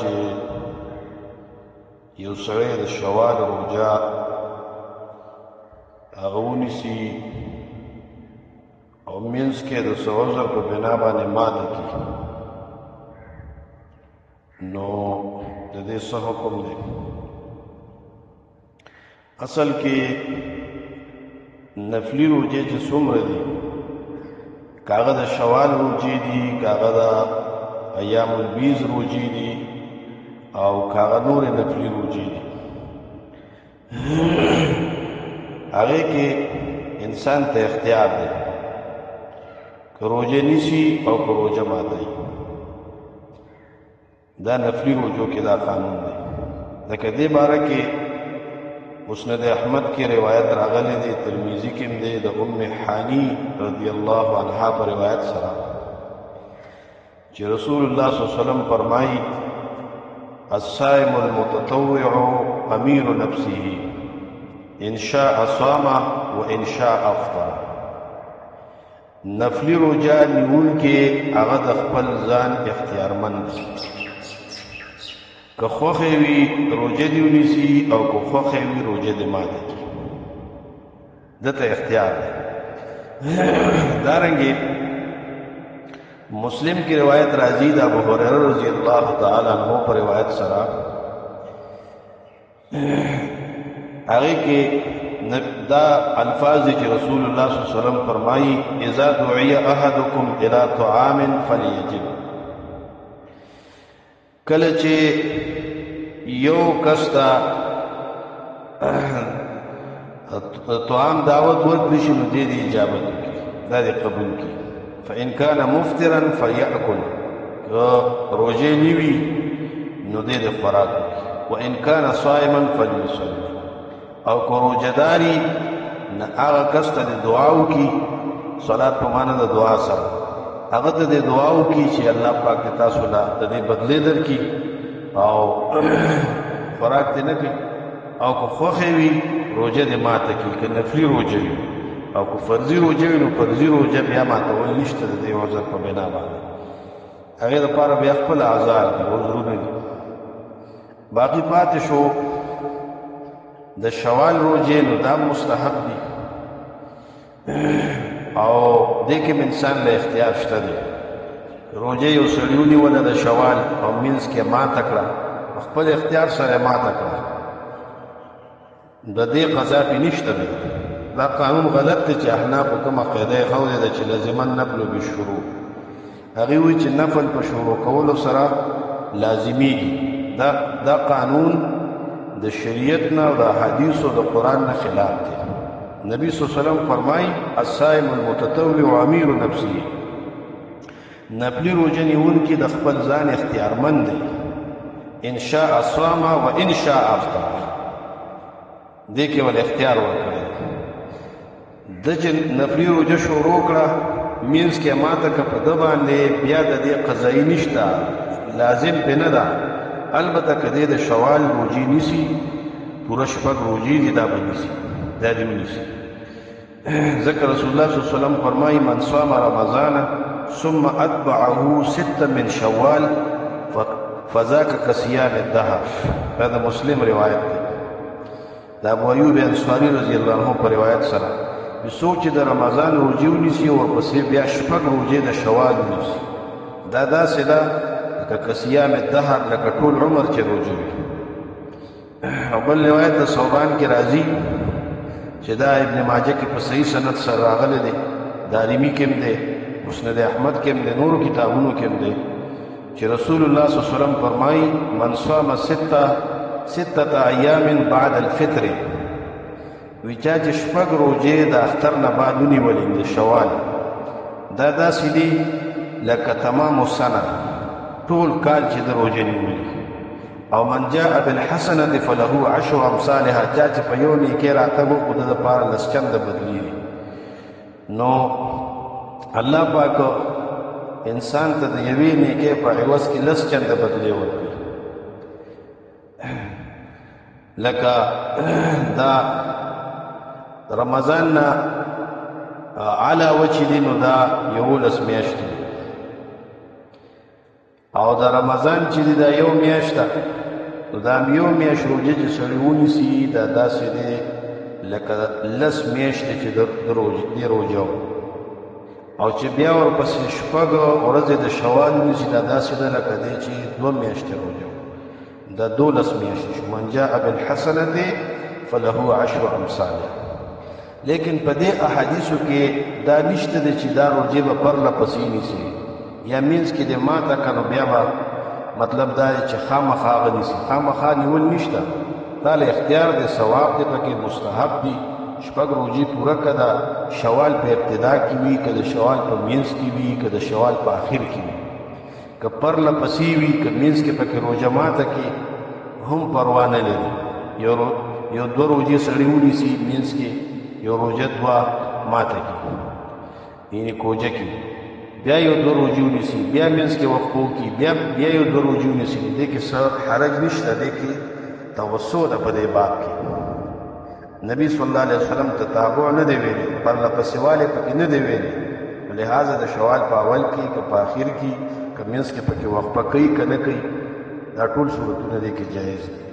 چې یو سړی د شوال روژه هغه ونیسي او منځ کې د څه عذر په بنا باندې ماته کړي، نو د دې څه حکم دی؟ اصل کې نفلی روجې چې څومره دي، کاغه د شوال روجې دي، کاغه د ایام البیض روجې دي، او کاغه نور نفلی روجې دي، هغه کې انسان ته اختیار دی که روجې نیسي او که روجه ماتوي. دا نفلی روجو کې دا قانون دی. لکه دې باره کې مسند احمد کی روایت راغلی دی، ترمذی کې دی، د ام حانی رضی الله عنها پر روایت سره چې رسول الله صلی الله علیه وسلم فرمایي الصائم المتطوع امیر نفسه ان شاء صام وان شاء افطر. نفلی روجا نیول کې هغه د خپل ځان اختیارمند دی، که خوخه وي روجه دی ونیسي او که خوخه وي روجه دی ماته کړي، دته اختیار دی. دارنګې مسلم کی روایت راځي د ابو هريره رضی الله تعالی عنہ پر روایت سره، هغه کې دا الفاظ چې رسول الله صلی الله علیه وسلم فرمایي اذا دعي احدكم الى طعام فليجب. کله چې یو کس ته طعام دعوت ورکړي شي، نو دې دې اجابت وکړي، دا دې قبول کړي. فإن كان مفطرا فليأكل، که روژې نه وي نو دې دې خوراک وکړي. وإن كان صائما فليصلي، او که روژهداري نه هغه کس ته دې دعا وکړي، صلات په معنی د دعا سره، هغه ته دې دعا وکړي چې الله پاک دې تاسو له دې بدلې درکړي او خوراک دې نه کړي. او که خوښې وي روژه دې ماته کړي، که نفلي روژه وي، او که فرضي روژه وي نو فرضي روژه بیا ماتول نشته د دې عذر په بنا باندې. هغې دپاره بیا خپل اعذار دي، عذرونه دي. باقي پاتې شو د شوال روژې، نو دا مستحب دي او دې کې انسان له اختیار شته دی. روژه یو سړي ونیوله د شوال او منځ کې ماته کړه، خپل اختیار سره ماته کړه، د دې قضا پې نشته دی. دا قانون غلط دی چې احنافو کومه قاعده یې ښودې ده چې لازما النفل بالشروع. هغې وایي چې نفل په شروع کولو سره لازمیږي. دا قانون د شریعت نه او د احادیثو د قرآن نه خلاف دی. نبی صلی الله علیه وسلم فرمایي الصائم المتطوع امیر نفسه، نفلی روژه نیونکي د خپل ځان اختیارمند دی. ان شاء صام و ان شاء افطر، دې کې ول اختیار ورکړی. د چې نفلی روژه شروع کړه، منځ کې ماته که په ده باندې بیا د دې قضایي نشته، لازم پې نه ده. البته که دې د شوال روژې نیسي، پوره شپږ روژې دي، دا به نیسي، دا دې ونیسي. ځکه رسول الله صلی الله علیه وسلم فرمایي من صام رمضان ثم اتبعه ستا من شوال فذاک کصیام الدهر. دا د مسلم روایت دی. دا ابو ایوب انصاري رضی الله عنه په روایت سره څوک چې د رمضان روژې ونیسي او ورپسې بیا شپږ روژې د شوال ونیسي، دا داسې ده لکه کصیام الدهر، لکه ټول عمر چې روژه وي. او بل روایت د ثوبان کې راځي چې دا ابن ماجه کې په صحیح سند سره راغلی دی، دارمي کې هم دی، مسند احمد کې هم دی، نورو کتابونو کې هم دی، چې رسول الله صلی الله علیه وسلم فرمایي من صام ستة ایام بعد الفطر، وی چا چې شپږ روژې د اختر نه بعد ونیولې د شوال، دا داسې دي لکه تمام السنه، ټول کال چې د روژې نیولې. او من جاء بالحسنه فله عشر امثالها، چا چې په یو نیکۍ راتګ وکړو د ده دپاره لس چنده بدلېږي. نو الله پاک انسان ته د یوې نیکۍ په عوض کې لس چنده بدلې ورکوي. لکه دا رمضان نه علاوه چې دی نو دا 11 میاشتې او د رمضان چې دی دا یو میاشت ده نو دا یو میاشت روژه چې سړی ونیسي دا داسې دی لکه 10 میاشتې چې د روژه او چې بیا ورپسې شپږ ورځې د شوال ونیسي دا داسې ده لکه دی چې 2 میاشتې روژه دا 12 میاشتې شو من جاء بالحسنة فله 10 امثالها لیکن په دې احادیثو کې دا نشته دی چې دا روژې به پرله پسې نیسي یا مینځ کې د ماته کنو بیا به مطلب دا دی چې خامخا هغه نیسي خامخا نیول نشته دا له اختیار دی ثواب دی پکې مستحب دی شپږ روژې پوره که د شوال په ابتدا کې وي که د شوال په مینځ کې وي که د شوال په آخر کې وي که پرله پسې وي که مینځ کې پکې روژه ماته کې هم پروا نه لري یو 2 روژې سړی ونیسي مینځ کې یو روژه 2 ماته کې یعنې کوجه کې بیا یو 2 روژې ونیسي بیا مینځ کې وقفو کې بیا یو 2 روژې ونیسي دې کې څه حرج نشته دې کې توسع ده په دې باب کې نبی صلی الله علیه وسلم تتابع نه دی ویلي پرله پسې والي پکې نه دی ویلي لہذا د شوال په اول کې که په آخر کې که مینځ کې پکې وقفه کوي که نه کوي دا ټول صورتونه دې کې جایز دي